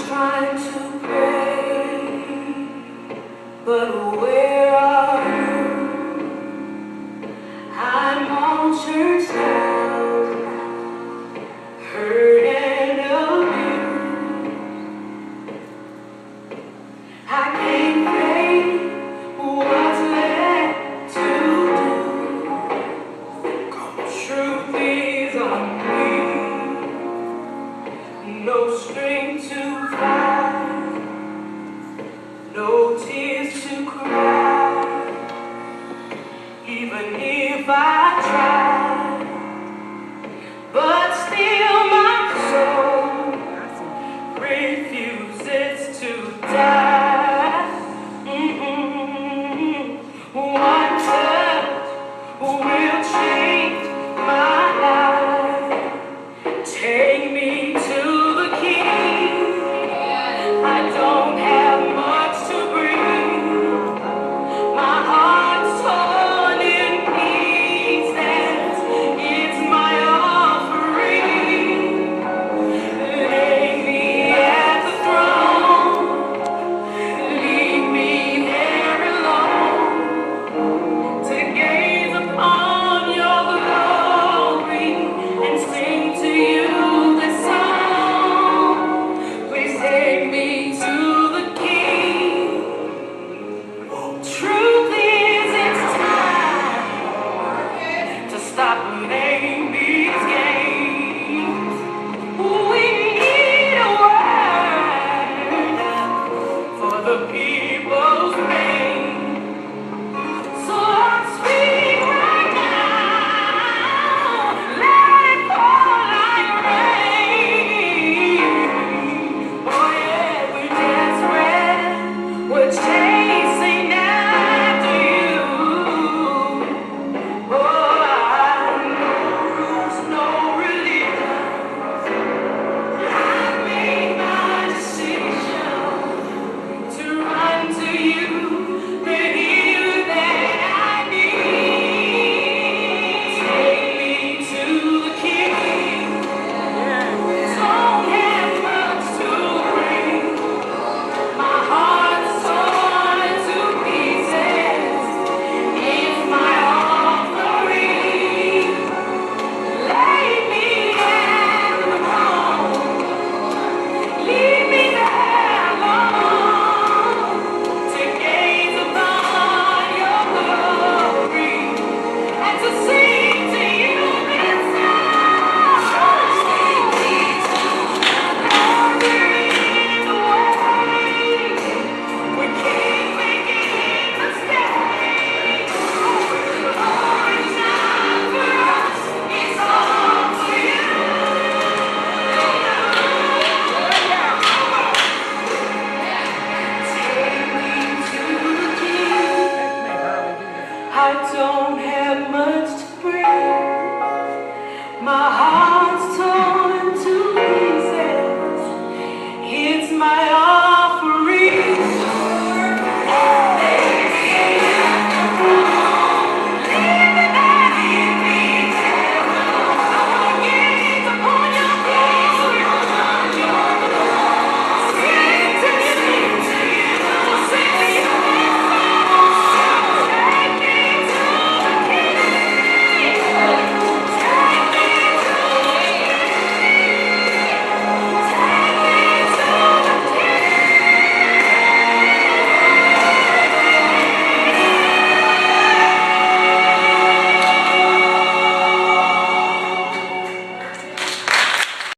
trying to pray, but where are you? I'm on church ground, hurt and abused. I can't pray what's left to do. Truth is on me, no strength to fight, no tears to cry. Even if I try, but still my soul refuses to die. One touch will change my life. Take me to the King. I don't have much to bring. My heart's torn in pieces. It's my offering. Lay me at the throne. Leave me there alone to gaze upon your glory and sing to you this song. Please take me to the King. Truth is, it's time to stop playing these games. We need a word for the people's pain. So Lord, speak right now. Let it fall like rain. Oh yeah, we're desperate. We're chasing after you. Oh, I know rules, no religion. I made my decision to run to you, the healer that I need. Take me to the King. Don't have much to bring. My heart's torn to pieces. It's my offering. Lay me at the throne. Leave me there alone to gaze upon your glory and to see